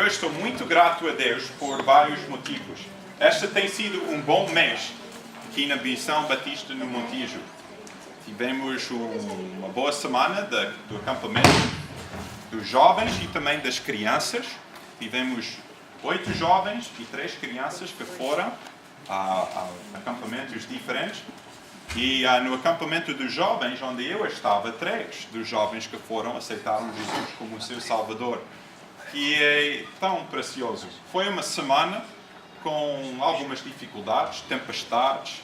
estou muito grato a Deus por vários motivos. Este tem sido um bom mês aqui na Missão Batista no Montijo. Tivemos uma boa semana do acampamento dos jovens e também das crianças. Tivemos 8 jovens e 3 crianças que foram a acampamentos diferentes. E no acampamento dos jovens, onde eu estava, 3 dos jovens que foram aceitaram Jesus como seu Salvador. E é tão precioso. Foi uma semana com algumas dificuldades, tempestades,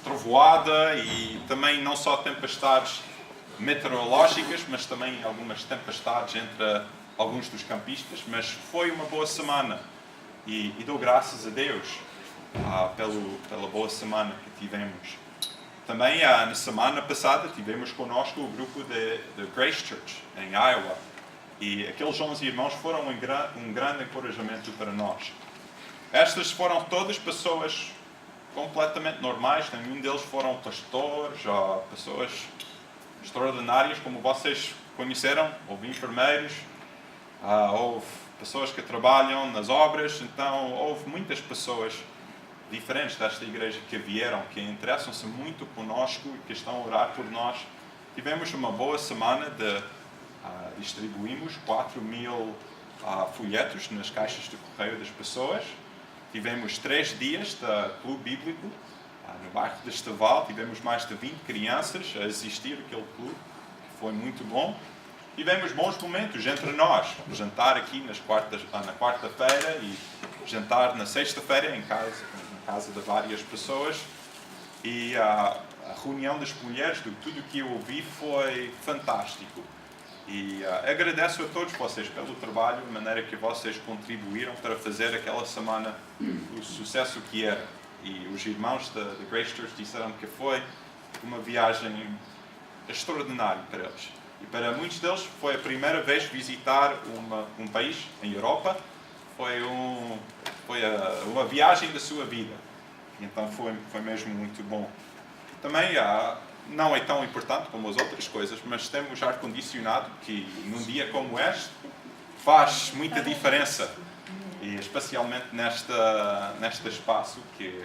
trovoada e também não só tempestades meteorológicas, mas também algumas tempestades entre alguns dos campistas. Mas foi uma boa semana e dou graças a Deus pela boa semana que tivemos. Também na semana passada tivemos connosco o grupo de Grace Church em Iowa. E aqueles 11 irmãos foram um grande encorajamento para nós. Estas foram todas pessoas completamente normais. Nenhum deles foram pastores ou pessoas extraordinárias como vocês conheceram. Houve enfermeiros, houve pessoas que trabalham nas obras. Então houve muitas pessoas diferentes desta igreja que vieram, que interessam-se muito conosco e que estão a orar por nós. Tivemos uma boa semana distribuímos 4.000 folhetos nas caixas de correio das pessoas. Tivemos 3 dias de clube bíblico no bairro de Esteval. Tivemos mais de 20 crianças a assistir àquele clube, que foi muito bom. Tivemos bons momentos entre nós. Jantar aqui na quarta-feira e jantar na sexta-feira em casa de várias pessoas. E a reunião das mulheres, de tudo o que eu ouvi, foi fantástico. E agradeço a todos vocês pelo trabalho, a maneira que vocês contribuíram para fazer aquela semana o sucesso que era. E os irmãos da Grace Church disseram que foi uma viagem extraordinária para eles. E para muitos deles foi a primeira vez visitar um país em Europa. Foi uma viagem da sua vida. Então foi mesmo muito bom. Também não é tão importante como as outras coisas, mas temos ar-condicionado que num dia como este faz muita diferença. E especialmente neste espaço que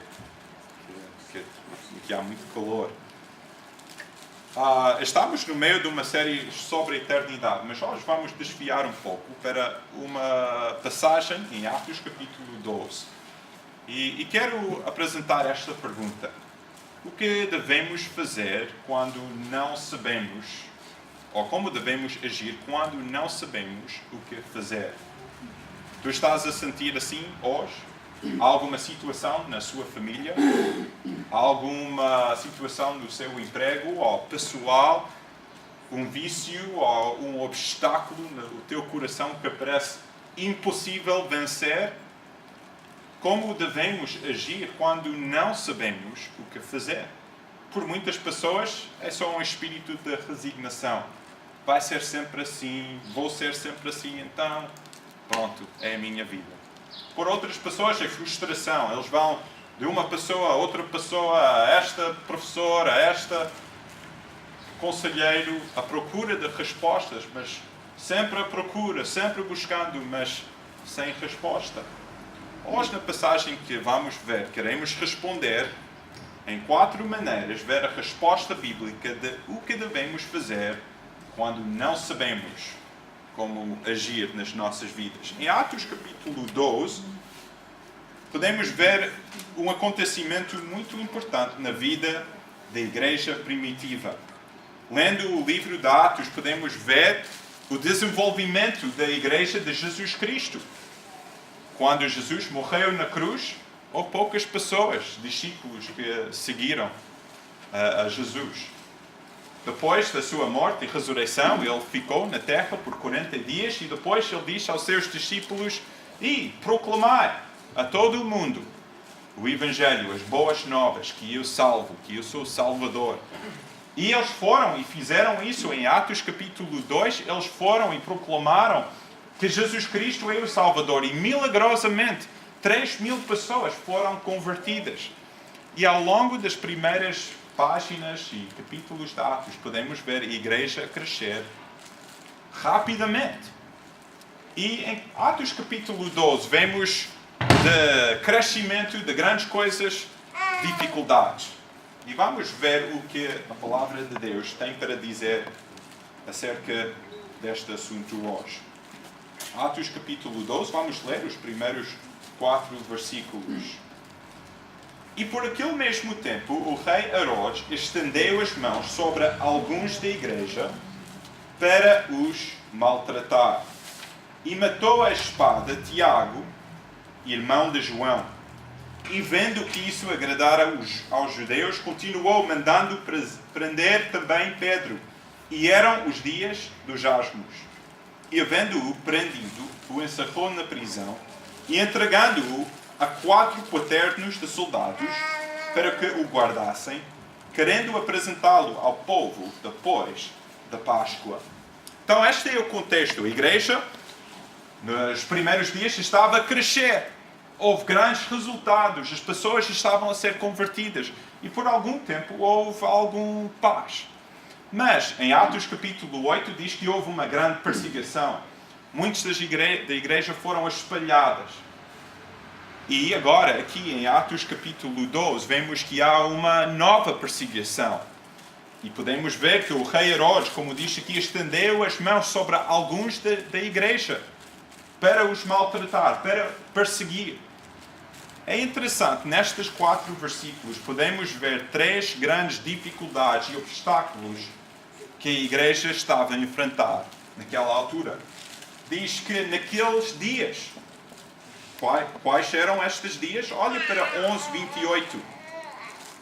há muito calor. Estamos no meio de uma série sobre a eternidade, mas hoje vamos desviar um pouco para uma passagem em Atos capítulo 12. E quero apresentar esta pergunta. O que devemos fazer quando não sabemos, ou como devemos agir quando não sabemos o que fazer? Tu estás a sentir assim hoje? Há alguma situação na sua família? Há alguma situação no seu emprego ou pessoal? Um vício ou um obstáculo no teu coração que parece impossível vencer? Como devemos agir quando não sabemos o que fazer? Por muitas pessoas é só um espírito de resignação. Vai ser sempre assim, vou ser sempre assim, então pronto, é a minha vida. Por outras pessoas é frustração. Eles vão de uma pessoa a outra pessoa, a esta professora, a esta conselheiro, à procura de respostas, mas sempre à procura, sempre buscando, mas sem resposta. Hoje, na passagem que vamos ver, queremos responder em 4 maneiras, ver a resposta bíblica de o que devemos fazer quando não sabemos como agir nas nossas vidas. Em Atos capítulo 12, podemos ver um acontecimento muito importante na vida da igreja primitiva. Lendo o livro de Atos, podemos ver o desenvolvimento da igreja de Jesus Cristo. Quando Jesus morreu na cruz, houve poucas pessoas, discípulos, que seguiram a Jesus. Depois da sua morte e ressurreição, ele ficou na terra por 40 dias e depois ele disse aos seus discípulos: proclamai a todo o mundo o Evangelho, as boas novas, que eu salvo, que eu sou o Salvador. E eles foram e fizeram isso em Atos capítulo 2, eles foram e proclamaram que Jesus Cristo é o Salvador. E milagrosamente 3.000 pessoas foram convertidas. E ao longo das primeiras páginas e capítulos de Atos podemos ver a igreja crescer rapidamente. E em Atos capítulo 12 vemos de crescimento de grandes coisas, dificuldades. E vamos ver o que a palavra de Deus tem para dizer acerca deste assunto hoje. Atos capítulo 12, vamos ler os primeiros 4 versículos. E por aquele mesmo tempo o rei Herodes estendeu as mãos sobre alguns da igreja para os maltratar. E matou a espada Tiago, irmão de João. E vendo que isso agradara aos judeus, continuou mandando prender também Pedro. E eram os dias dos jasmos. E havendo-o prendido, o encerrou na prisão, e entregando-o a 4 quaternos de soldados, para que o guardassem, querendo apresentá-lo ao povo depois da Páscoa. Então este é o contexto. A igreja, nos primeiros dias, estava a crescer. Houve grandes resultados, as pessoas estavam a ser convertidas e por algum tempo houve algum paz. Mas em Atos capítulo 8 diz que houve uma grande perseguição. Muitos da igreja foram espalhadas. E agora, aqui em Atos capítulo 12, vemos que há uma nova perseguição. E podemos ver que o rei Herodes, como diz aqui, estendeu as mãos sobre alguns da igreja para os maltratar, para perseguir. É interessante, nestes 4 versículos, podemos ver 3 grandes dificuldades e obstáculos que a igreja estava a enfrentar naquela altura. Diz que naqueles dias, quais eram estes dias? Olha para 11:28.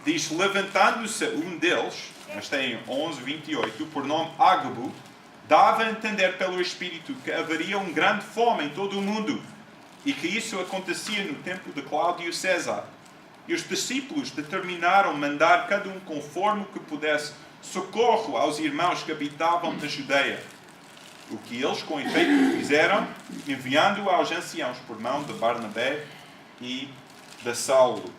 Diz, levantando-se um deles, mas tem 11:28, por nome Ágabo, dava a entender pelo Espírito que haveria uma grande fome em todo o mundo e que isso acontecia no tempo de Cláudio César. E os discípulos determinaram mandar cada um conforme que pudesse socorro aos irmãos que habitavam na Judeia. O que eles com efeito fizeram, enviando-o aos anciãos por mão de Barnabé e de Saulo.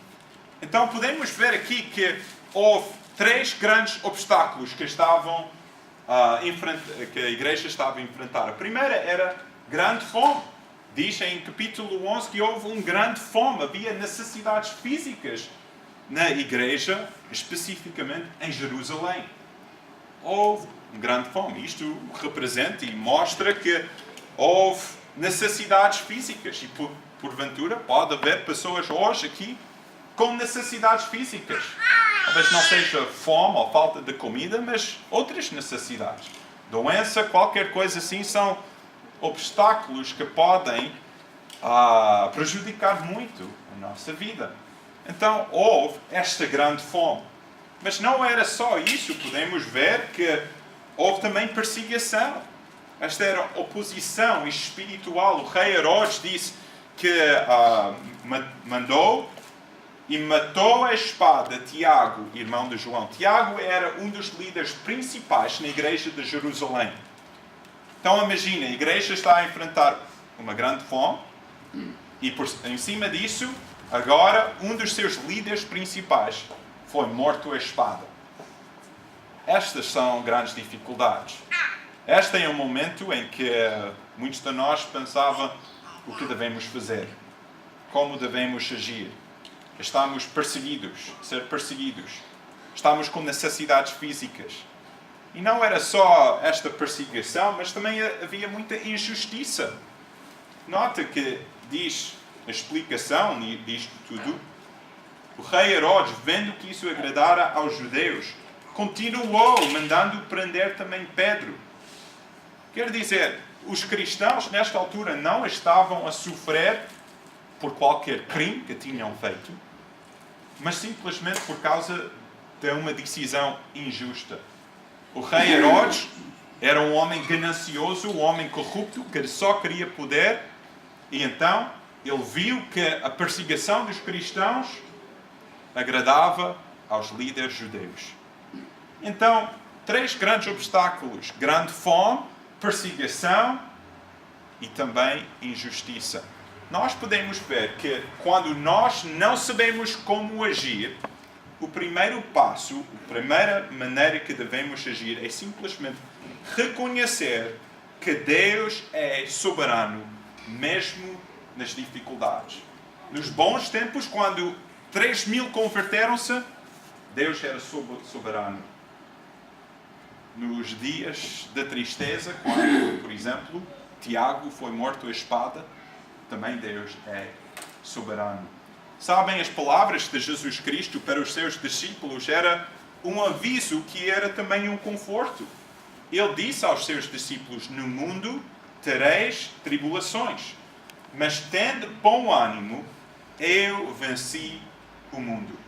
Então podemos ver aqui que houve 3 grandes obstáculos que que a igreja estava a enfrentar. A primeira era grande fome. Diz em capítulo 11 que houve uma grande fome, havia necessidades físicas na igreja, especificamente em Jerusalém. Houve uma grande fome. Isto representa e mostra que houve necessidades físicas. E porventura pode haver pessoas hoje aqui com necessidades físicas. Talvez não seja fome ou falta de comida, mas outras necessidades. Doença, qualquer coisa assim, são obstáculos que podem prejudicar muito a nossa vida. Então, houve esta grande fome. Mas não era só isso. Podemos ver que houve também perseguição. Esta era oposição espiritual. O rei Herodes disse que mandou e matou a espada Tiago, irmão de João. Tiago era um dos líderes principais na igreja de Jerusalém. Então imagina, a igreja está a enfrentar uma grande fome e em cima disso, agora um dos seus líderes principais foi morto à espada. Estas são grandes dificuldades. Este é um momento em que muitos de nós pensavam o que devemos fazer, como devemos agir. Estamos ser perseguidos. Estamos com necessidades físicas. E não era só esta perseguição, mas também havia muita injustiça. Nota que diz a explicação disto tudo. O rei Herodes, vendo que isso agradara aos judeus, continuou mandando prender também Pedro. Quer dizer, os cristãos nesta altura não estavam a sofrer por qualquer crime que tinham feito, mas simplesmente por causa de uma decisão injusta. O rei Herodes era um homem ganancioso, um homem corrupto, que só queria poder, e então ele viu que a perseguição dos cristãos agradava aos líderes judeus. Então, 3 grandes obstáculos: grande fome, perseguição e também injustiça. Nós podemos ver que quando nós não sabemos como agir, o primeiro passo, a primeira maneira que devemos agir é simplesmente reconhecer que Deus é soberano, mesmo nas dificuldades. Nos bons tempos, quando 3.000 converteram-se, Deus era soberano. Nos dias da tristeza, quando, por exemplo, Tiago foi morto à espada, também Deus é soberano. Sabem, as palavras de Jesus Cristo para os seus discípulos era um aviso que era também um conforto. Ele disse aos seus discípulos: no mundo tereis tribulações, mas tende bom ânimo, eu venci o mundo.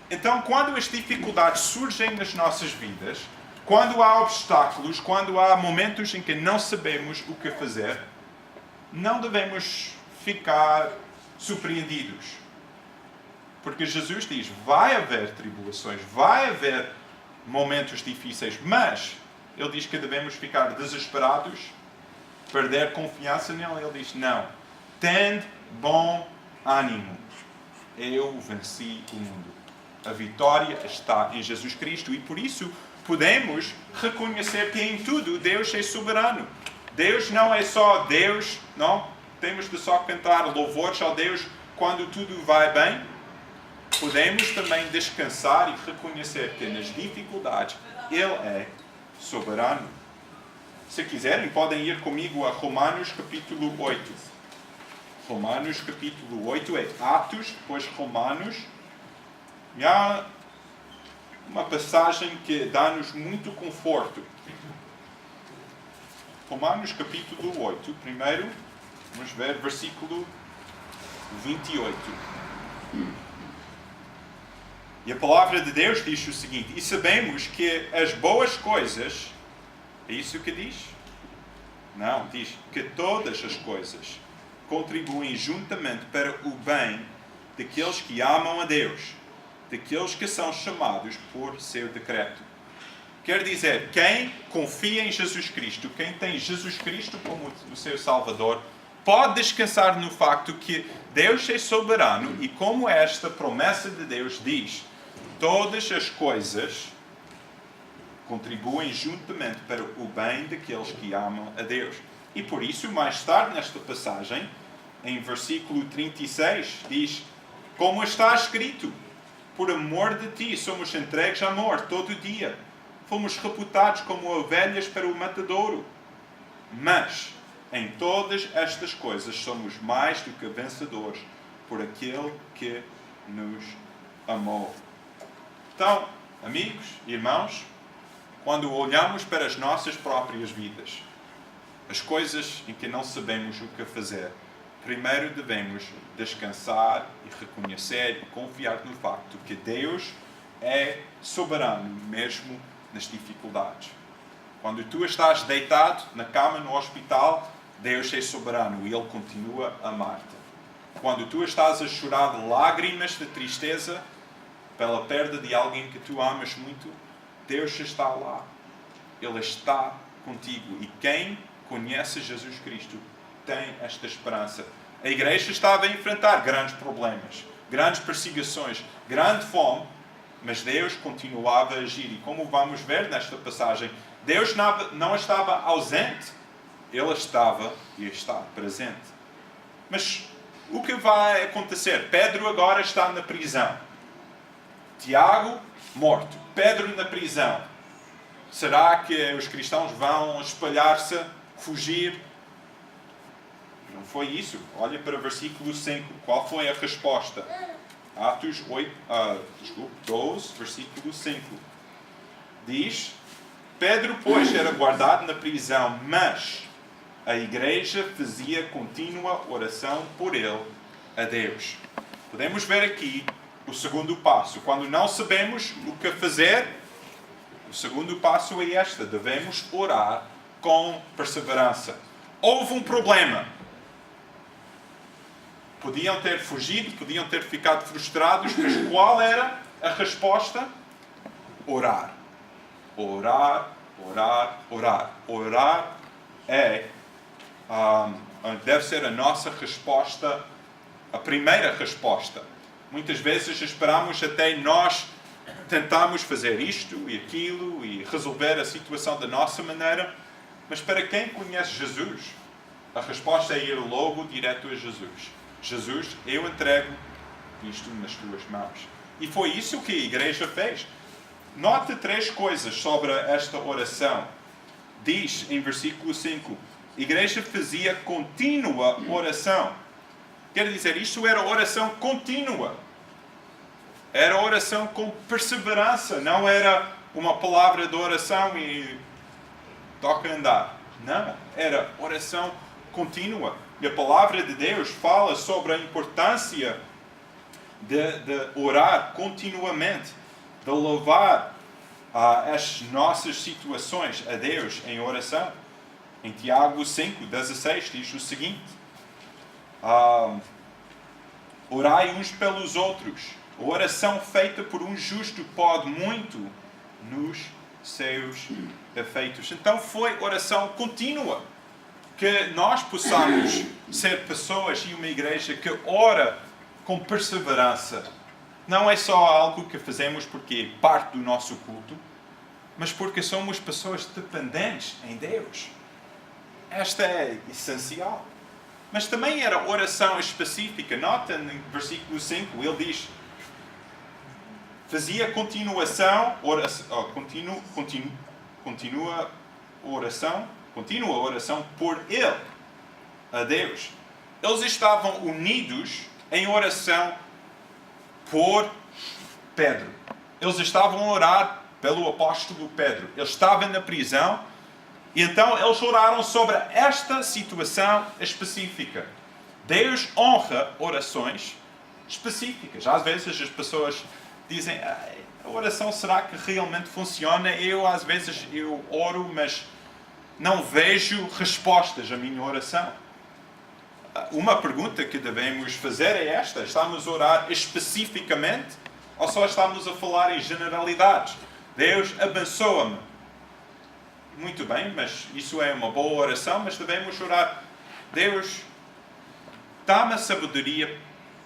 Então, quando as dificuldades surgem nas nossas vidas, quando há obstáculos, quando há momentos em que não sabemos o que fazer, não devemos ficar surpreendidos. Porque Jesus diz, vai haver tribulações, vai haver momentos difíceis, mas Ele diz que devemos ficar desesperados, perder confiança nele. Ele diz, não, tende bom ânimo, eu venci o mundo. A vitória está em Jesus Cristo e por isso podemos reconhecer que em tudo Deus é soberano. Deus não é só Deus, não? Temos de só cantar louvores ao Deus quando tudo vai bem. Podemos também descansar e reconhecer que nas dificuldades Ele é soberano. Se quiserem, podem ir comigo a Romanos capítulo 8. Romanos capítulo 8 é Atos, depois Romanos. E há uma passagem que dá-nos muito conforto. Romanos capítulo 8. Primeiro, vamos ver versículo 28. E a palavra de Deus diz o seguinte: e sabemos que as boas coisas, é isso que diz? Não, diz que todas as coisas contribuem juntamente para o bem daqueles que amam a Deus, daqueles que são chamados por seu decreto. Quer dizer, quem confia em Jesus Cristo, quem tem Jesus Cristo como o seu Salvador, pode descansar no facto que Deus é soberano e como esta promessa de Deus diz, todas as coisas contribuem juntamente para o bem daqueles que amam a Deus. E por isso, mais tarde nesta passagem, em versículo 36, diz, como está escrito, por amor de ti somos entregues à morte todo dia. Fomos reputados como ovelhas para o matadouro. Mas, em todas estas coisas, somos mais do que vencedores por aquele que nos amou. Então, amigos, irmãos, quando olhamos para as nossas próprias vidas, as coisas em que não sabemos o que fazer, primeiro devemos descansar e reconhecer e confiar no facto que Deus é soberano, mesmo nas dificuldades. Quando tu estás deitado na cama no hospital, Deus é soberano e Ele continua a amar-te. Quando tu estás a chorar de lágrimas de tristeza pela perda de alguém que tu amas muito, Deus está lá. Ele está contigo. E quem conhece Jesus Cristo tem esta esperança. A igreja estava a enfrentar grandes problemas, grandes perseguições, grande fome, mas Deus continuava a agir. E como vamos ver nesta passagem, Deus não estava ausente, Ele estava e está presente. Mas o que vai acontecer? Pedro agora está na prisão. Tiago, morto. Pedro na prisão. Será que os cristãos vão espalhar-se, fugir? Não foi isso. Olha para o versículo 5. Qual foi a resposta? Atos 12, versículo 5. Diz, Pedro, pois, era guardado na prisão, mas a igreja fazia contínua oração por ele a Deus. Podemos ver aqui o segundo passo. Quando não sabemos o que fazer, o segundo passo é este. Devemos orar com perseverança. Houve um problema. Podiam ter fugido, podiam ter ficado frustrados, mas qual era a resposta? Orar. Orar, orar, orar. Orar deve ser a nossa resposta, a primeira resposta. Muitas vezes esperamos até nós tentarmos fazer isto e aquilo e resolver a situação da nossa maneira, Mas para quem conhece Jesus, a resposta é ir logo direto a Jesus. Jesus, eu entrego isto nas tuas mãos. E foi isso que a igreja fez. Note 3 coisas sobre esta oração. Diz em versículo 5, a igreja fazia contínua oração. Quer dizer, isto era oração contínua. Era oração com perseverança. Não era uma palavra de oração e toca andar. Não, era oração contínua. E a palavra de Deus fala sobre a importância de orar continuamente, de levar as nossas situações a Deus em oração. Em Tiago 5:16 diz o seguinte: orai uns pelos outros. A oração feita por um justo pode muito nos seus efeitos. Então foi oração contínua. Que nós possamos ser pessoas e uma igreja que ora com perseverança. Não é só algo que fazemos porque é parte do nosso culto, mas porque somos pessoas dependentes em Deus. Esta é essencial. Mas também era oração específica. Nota no versículo 5, ele diz: fazia continua oração por ele, a Deus. Eles estavam unidos em oração por Pedro. Eles estavam a orar pelo apóstolo Pedro. Ele estava na prisão e então eles oraram sobre esta situação específica. Deus honra orações específicas. Às vezes as pessoas dizem: a oração será que realmente funciona? Às vezes eu oro, mas não vejo respostas à minha oração. Uma pergunta que devemos fazer é esta: estamos a orar especificamente ou só estamos a falar em generalidades? Deus abençoa-me. Muito bem, mas isso é uma boa oração, mas devemos orar: Deus, dá-me a sabedoria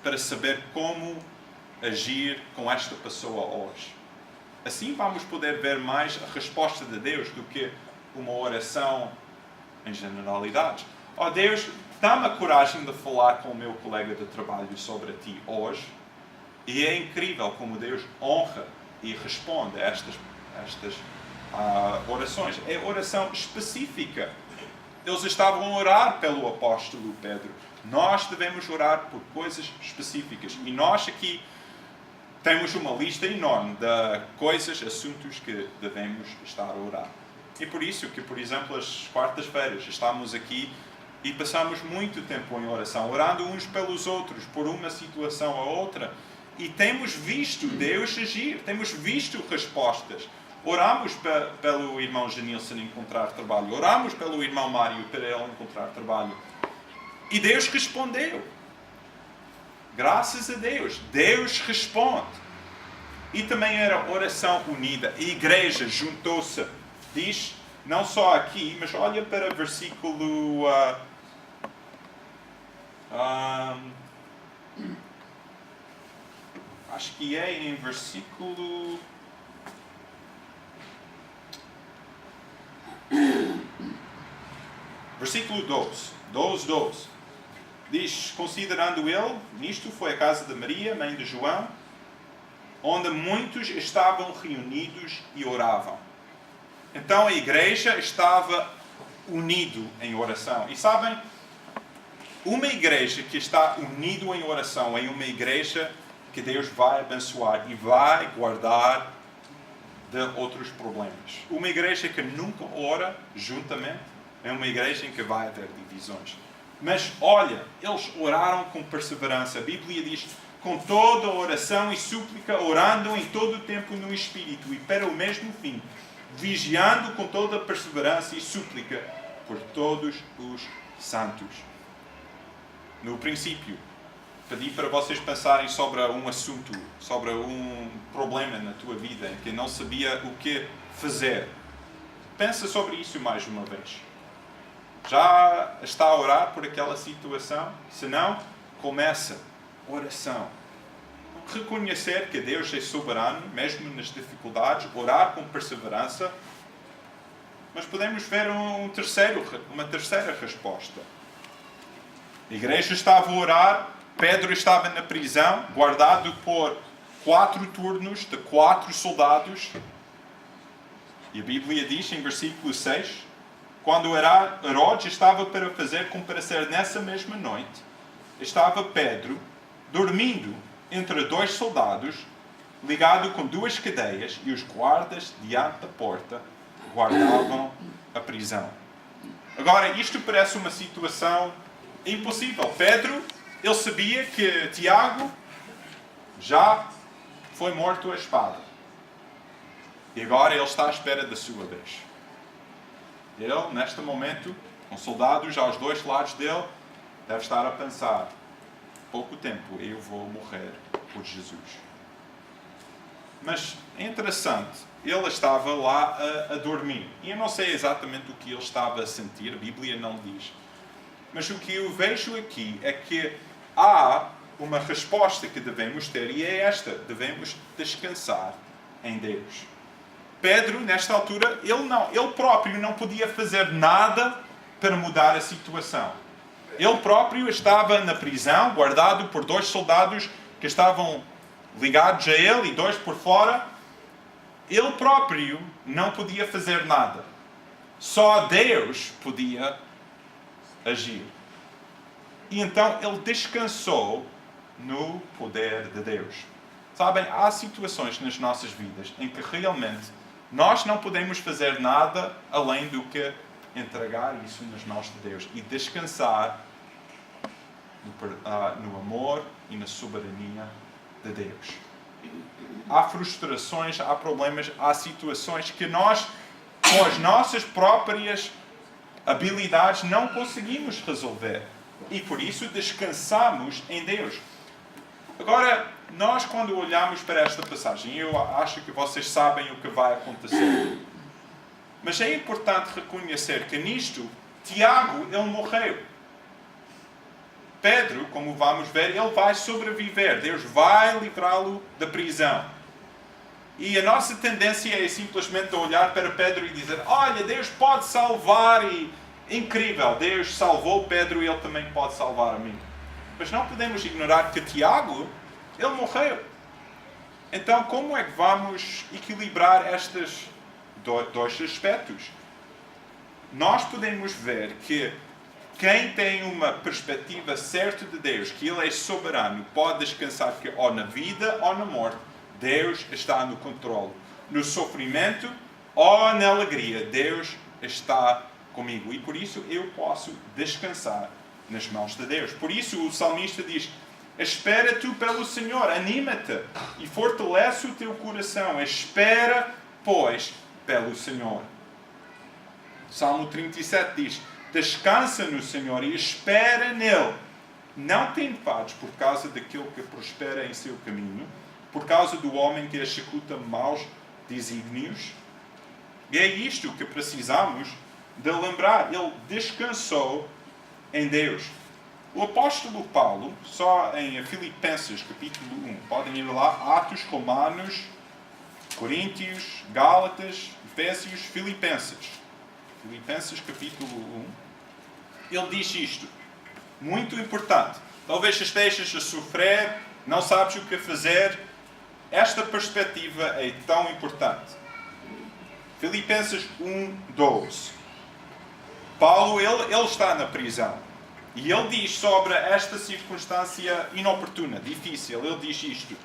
para saber como agir com esta pessoa hoje. Assim vamos poder ver mais a resposta de Deus do que uma oração em generalidades. Ó Deus, dá-me a coragem de falar com o meu colega de trabalho sobre ti hoje. E é incrível como Deus honra e responde a estas orações. É oração específica. Eles estavam a orar pelo apóstolo Pedro. Nós devemos orar por coisas específicas. E nós aqui temos uma lista enorme de coisas, assuntos que devemos estar a orar. E por isso que, por exemplo, às quartas-feiras estamos aqui e passamos muito tempo em oração, orando uns pelos outros, por uma situação a outra. E temos visto Deus agir, temos visto respostas. Oramos pelo irmão Janilson encontrar trabalho, oramos pelo irmão Mário para ele encontrar trabalho. E Deus respondeu. Graças a Deus, Deus responde. E também era oração unida. A igreja juntou-se. Diz, não só aqui, mas olha para o versículo... acho que é em versículo... Versículo 12. Diz, considerando ele, nisto foi a casa de Maria, mãe de João, onde muitos estavam reunidos e oravam. Então a igreja estava unido em oração. E sabem, uma igreja que está unido em oração é uma igreja que Deus vai abençoar e vai guardar de outros problemas. Uma igreja que nunca ora juntamente é uma igreja em que vai haver divisões. Mas olha, eles oraram com perseverança. A Bíblia diz, com toda oração e súplica, orando em todo o tempo no Espírito e para o mesmo fim, vigiando com toda perseverança e súplica por todos os santos. No princípio, pedi para vocês pensarem sobre um assunto, sobre um problema na tua vida em que não sabia o que fazer. Pensa sobre isso mais uma vez. Já está a orar por aquela situação? Se não, começa oração. Reconhecer que Deus é soberano, mesmo nas dificuldades, orar com perseverança Mas podemos ver uma terceira resposta. A igreja estava a orar, Pedro estava na prisão, guardado por 4 turnos de 4 soldados. E a Bíblia diz em versículo 6, quando Herodes estava para fazer comparecer nessa mesma noite, estava Pedro dormindo entre 2 soldados, ligado com 2 cadeias, e os guardas diante da porta guardavam a prisão. Agora, isto parece uma situação impossível. Pedro, ele sabia que Tiago já foi morto à espada. E agora ele está à espera da sua vez. Ele, neste momento, com soldados aos 2 lados dele, deve estar a pensar: pouco tempo eu vou morrer por Jesus. Mas é interessante, ele estava lá a dormir. E eu não sei exatamente o que ele estava a sentir, a Bíblia não diz. Mas o que eu vejo aqui é que há uma resposta que devemos ter, e é esta: devemos descansar em Deus. Pedro, nesta altura, ele próprio não podia fazer nada para mudar a situação. Ele próprio estava na prisão, guardado por 2 soldados que estavam ligados a ele e 2 por fora. Ele próprio não podia fazer nada. Só Deus podia agir. E então ele descansou no poder de Deus. Sabem, há situações nas nossas vidas em que realmente nós não podemos fazer nada além do que entregar isso nas mãos de Deus e descansar no amor e na soberania de Deus. Há frustrações, há problemas, há situações que nós, com as nossas próprias habilidades, não conseguimos resolver. E por isso descansamos em Deus. Agora, nós quando olhamos para esta passagem, eu acho que vocês sabem o que vai acontecer. Mas é importante reconhecer que nisto, Tiago, ele morreu. Pedro, como vamos ver, ele vai sobreviver. Deus vai livrá-lo da prisão. E a nossa tendência é simplesmente olhar para Pedro e dizer: olha, Deus pode salvar, e incrível, Deus salvou Pedro e ele também pode salvar a mim. Mas não podemos ignorar que Tiago, ele morreu. Então, como é que vamos equilibrar estes 2 aspectos? Nós podemos ver que quem tem uma perspectiva certa de Deus, que Ele é soberano, pode descansar que ou na vida ou na morte, Deus está no controle. No sofrimento ou na alegria, Deus está comigo. E por isso eu posso descansar nas mãos de Deus. Por isso o salmista diz: espera tu pelo Senhor, anima-te e fortalece o teu coração. Espera, pois, pelo Senhor. Salmo 37 diz: descansa no Senhor e espera nele. Não te enfades por causa daquele que prospera em seu caminho, por causa do homem que executa maus desígnios. E é isto que precisamos de lembrar. Ele descansou em Deus. O apóstolo Paulo, só em Filipenses capítulo 1, podem ir lá, Atos, Romanos, Coríntios, Gálatas, Efésios, Filipenses capítulo 1, ele diz isto, muito importante. Talvez estejas a sofrer, não sabes o que fazer. Esta perspectiva é tão importante. Filipenses 1:12. Paulo, ele está na prisão. E ele diz sobre esta circunstância inoportuna, difícil, ele diz isto: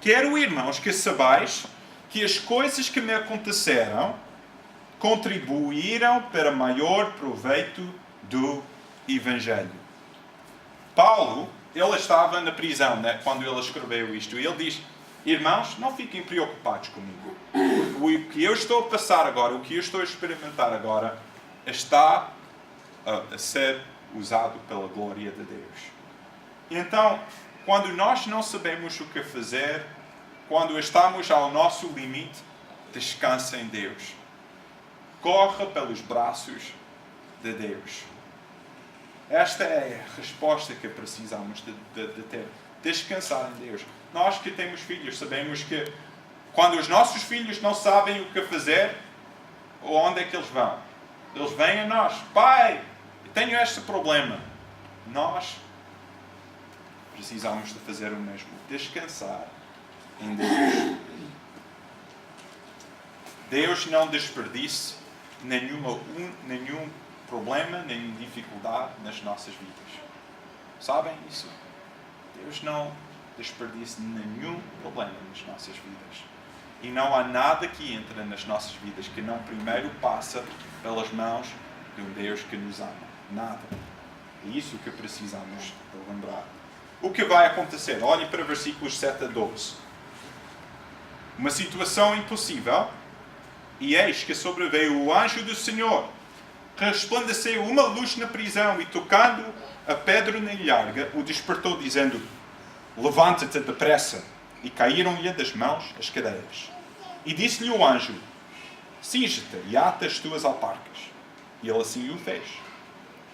quero, irmãos, que sabais que as coisas que me aconteceram contribuíram para maior proveito do Evangelho. Paulo, ele estava na prisão, né, quando ele escreveu isto. E ele diz: irmãos, não fiquem preocupados comigo. O que eu estou a passar agora, o que eu estou a experimentar agora, está a ser usado pela glória de Deus. Então, quando nós não sabemos o que fazer, quando estamos ao nosso limite, descansa em Deus. Corra pelos braços de Deus. Esta é a resposta que precisamos de ter. Descansar em Deus. Nós que temos filhos sabemos que quando os nossos filhos não sabem o que fazer, onde é que eles vão? Eles vêm a nós. Pai, eu tenho este problema. Nós precisamos de fazer o mesmo. Descansar em Deus. Deus não desperdiça nenhum problema, nenhuma dificuldade nas nossas vidas. Sabem isso? Deus não desperdiça nenhum problema nas nossas vidas. E não há nada que entra nas nossas vidas que não primeiro passa pelas mãos de um Deus que nos ama. Nada. É isso que precisamos de lembrar. O que vai acontecer? Olhe para versículos 7 a 12. Uma situação impossível. E eis que sobreveio o anjo do Senhor. Resplandeceu uma luz na prisão e, tocando a Pedro na ilharga, o despertou, dizendo: levanta-te depressa. E caíram-lhe das mãos as cadeias. E disse-lhe o anjo: cinge-te e ata as tuas alparcas. E ele assim o fez.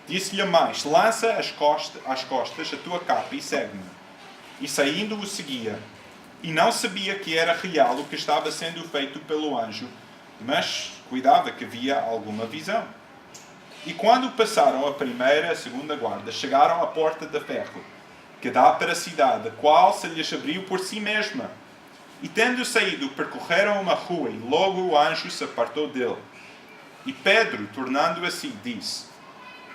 Disse-lhe mais: lança às costas a tua capa e segue-me. E saindo o seguia. E não sabia que era real o que estava sendo feito pelo anjo, mas cuidava que havia alguma visão. E quando passaram a primeira e a segunda guarda, chegaram à porta de ferro, que dá para a cidade, a qual se lhes abriu por si mesma. E tendo saído, percorreram uma rua, e logo o anjo se apartou dele. E Pedro, tornando a si, disse: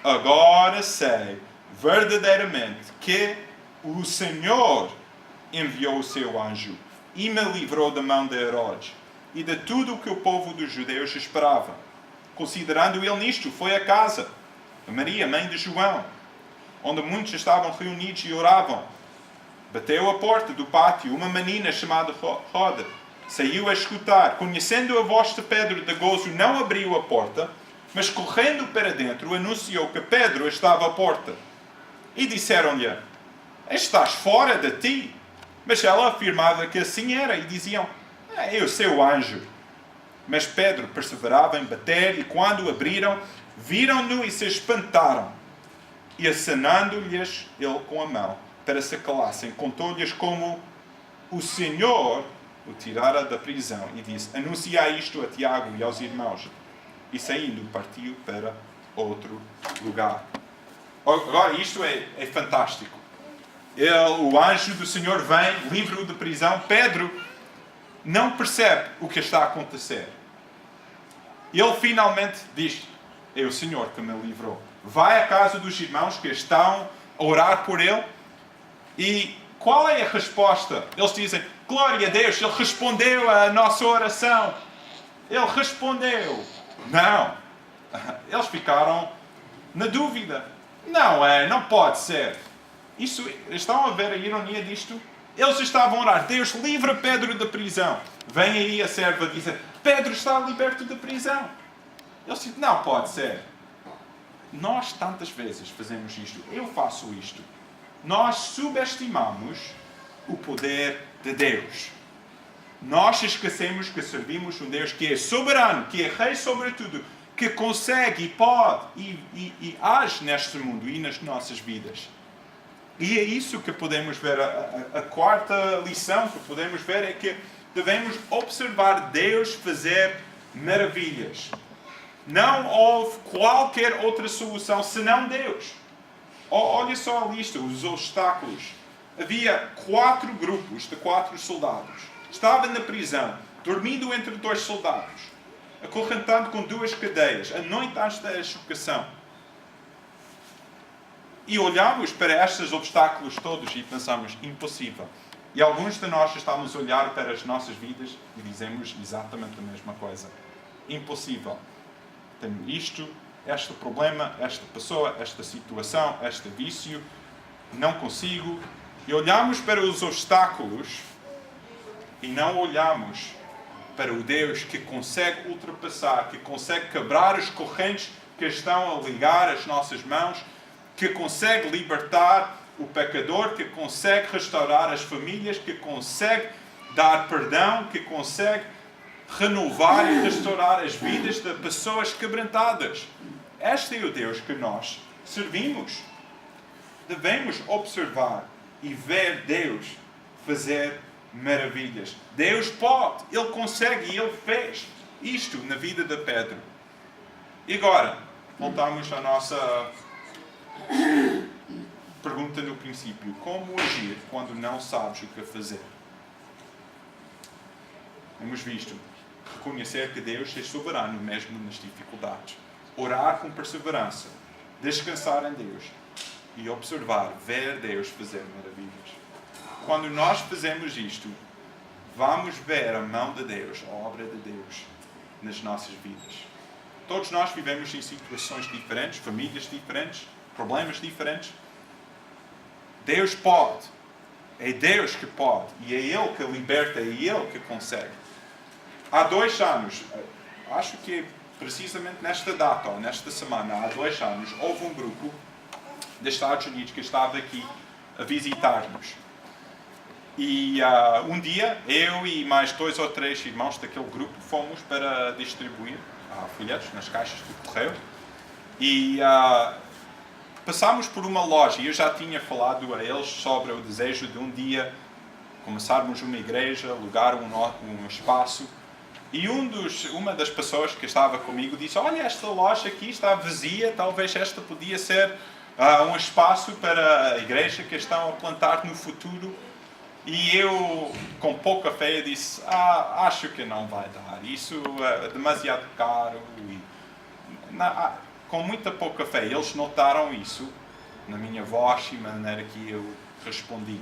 agora sei verdadeiramente que o Senhor enviou o seu anjo e me livrou da mão de Herodes e de tudo o que o povo dos judeus esperava. Considerando ele nisto, foi a casa de Maria, mãe de João, onde muitos estavam reunidos e oravam. Bateu a porta do pátio uma menina chamada Roda. Saiu a escutar. Conhecendo a voz de Pedro de gozo, não abriu a porta, mas correndo para dentro, anunciou que Pedro estava à porta. E disseram-lhe: estás fora de ti? Mas ela afirmava que assim era, e diziam: é o seu anjo. Mas Pedro perseverava em bater, e quando o abriram, viram-no e se espantaram. E acenando-lhes ele com a mão, para se calassem, contou-lhes como o Senhor o tirara da prisão, e disse: anunciai isto a Tiago e aos irmãos. E saindo, partiu para outro lugar. Agora, isto é fantástico. O anjo do Senhor vem, livra-o de prisão. Pedro não percebe o que está a acontecer. Ele finalmente diz: é o Senhor que me livrou. Vai à casa dos irmãos que estão a orar por ele. E qual é a resposta? Eles dizem: glória a Deus, ele respondeu à nossa oração. Ele respondeu. Não. Eles ficaram na dúvida. Não pode ser. Estão a ver a ironia disto? Eles estavam a orar: Deus, livra Pedro da prisão. Vem aí a serva dizer: Pedro está liberto da prisão. Eles dizem: não pode ser. Nós tantas vezes fazemos isto. Eu faço isto. Nós subestimamos o poder de Deus. Nós esquecemos que servimos um Deus que é soberano, que é rei sobre tudo, que consegue e pode e age neste mundo e nas nossas vidas. E é isso que podemos ver. A quarta lição que podemos ver é que devemos observar Deus fazer maravilhas. Não houve qualquer outra solução senão Deus. Olha só a lista, os obstáculos. Havia 4 grupos de 4 soldados. Estava na prisão, dormindo entre 2 soldados, acorrentado com 2 cadeias, a noite antes da chocação. E olhamos para estes obstáculos todos e pensamos: impossível. E alguns de nós estamos a olhar para as nossas vidas e dizemos exatamente a mesma coisa. Impossível. Tenho isto, este problema, esta pessoa, esta situação, este vício, não consigo. E olhamos para os obstáculos e não olhamos para o Deus que consegue ultrapassar, que consegue quebrar as correntes que estão a ligar as nossas mãos, que consegue libertar o pecador, que consegue restaurar as famílias, que consegue dar perdão, que consegue renovar e restaurar as vidas de pessoas quebrantadas. Este é o Deus que nós servimos. Devemos observar e ver Deus fazer maravilhas. Deus pode, Ele consegue e Ele fez. isto na vida de Pedro. E agora, voltamos à nossa pergunta no princípio. Como agir quando não sabes o que fazer? Hemos visto reconhecer que Deus é soberano mesmo nas dificuldades. Orar com perseverança. Descansar em Deus. E observar, ver Deus fazer maravilhas. Quando nós fazemos isto, vamos ver a mão de Deus, a obra de Deus nas nossas vidas. Todos nós vivemos em situações diferentes, famílias diferentes, problemas diferentes. Deus pode. É Deus que pode. E é Ele que liberta, é Ele que consegue. Há 2 anos, acho que precisamente nesta data, ou nesta semana, há 2 anos, houve um grupo dos Estados Unidos que estava aqui a visitar-nos. E um dia, eu e mais 2 ou 3 irmãos daquele grupo fomos para distribuir folhetos nas caixas do correio. E passámos por uma loja e eu já tinha falado a eles sobre o desejo de um dia começarmos uma igreja, alugar um espaço. E uma das pessoas que estava comigo disse: olha, esta loja aqui está vazia, talvez esta podia ser um espaço para a igreja que estão a plantar no futuro. E eu, com pouca fé, disse: acho que não vai dar, isso é demasiado caro. E, com muita pouca fé, eles notaram isso na minha voz e na maneira que eu respondi.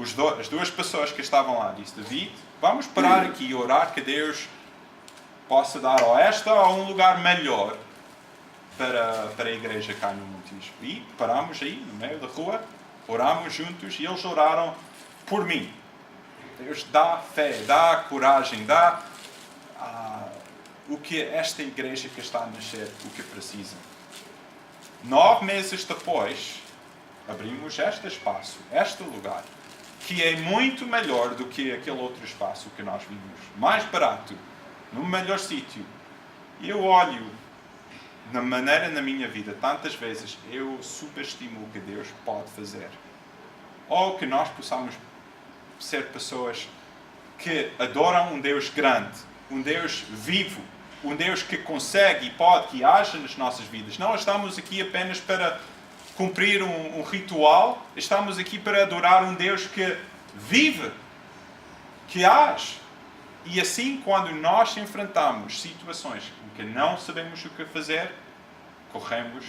As 2 pessoas que estavam lá disseram: David, vamos parar aqui e orar que Deus possa dar ou esta ou um lugar melhor para a igreja cá no Montijo. E parámos aí, no meio da rua, orámos juntos e eles oraram por mim. Deus dá fé, dá coragem, dá o que esta igreja que está a nascer, o que precisa. 9 meses depois, abrimos este espaço, este lugar, que é muito melhor do que aquele outro espaço que nós vimos. Mais barato, num melhor sítio. E eu olho na maneira na minha vida, tantas vezes eu subestimo o que Deus pode fazer. Ou que nós possamos ser pessoas que adoram um Deus grande, um Deus vivo, um Deus que consegue e pode que haja nas nossas vidas. Não estamos aqui apenas para cumprir um ritual, estamos aqui para adorar um Deus que vive, que age. E assim, quando nós enfrentamos situações em que não sabemos o que fazer, corremos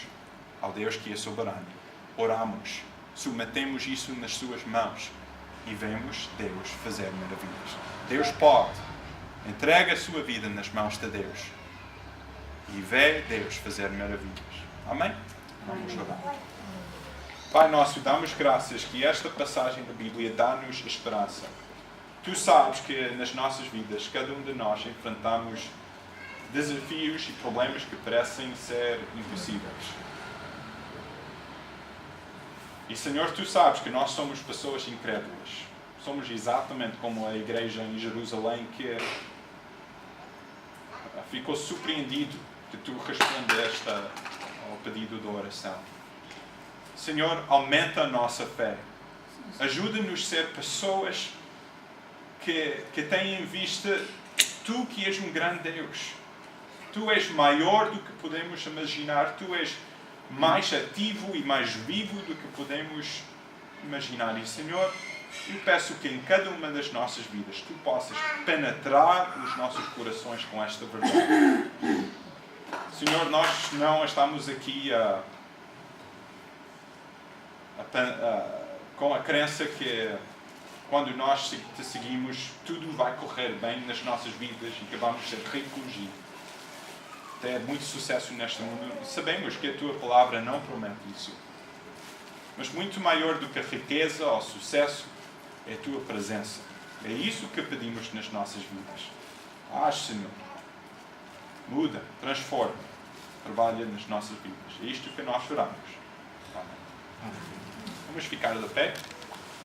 ao Deus que é soberano. Oramos, submetemos isso nas suas mãos e vemos Deus fazer maravilhas. Deus pode. Entrega a sua vida nas mãos de Deus e vê Deus fazer maravilhas. Amém? Vamos orar. Pai nosso, damos graças que esta passagem da Bíblia dá-nos esperança. Tu sabes que nas nossas vidas, cada um de nós enfrentamos desafios e problemas que parecem ser impossíveis. E, Senhor, Tu sabes que nós somos pessoas incrédulas. Somos exatamente como a igreja em Jerusalém que ficou surpreendido que Tu respondeste ao pedido de oração. Senhor, aumenta a nossa fé. Ajuda-nos a ser pessoas que têm em vista Tu que és um grande Deus. Tu és maior do que podemos imaginar. Tu és mais ativo e mais vivo do que podemos imaginar. E, Senhor, eu peço que em cada uma das nossas vidas Tu possas penetrar os nossos corações com esta verdade. Senhor, nós não estamos aqui com a crença que quando nós Te seguimos, tudo vai correr bem nas nossas vidas e que vamos ser ricos e ter muito sucesso neste mundo. Sabemos que a Tua palavra não promete isso. Mas muito maior do que a riqueza ou sucesso é a Tua presença. É isso que pedimos nas nossas vidas. Senhor. Muda, transforma, trabalha nas nossas vidas. É isto que nós oramos. Amém. Vamos ficar de pé.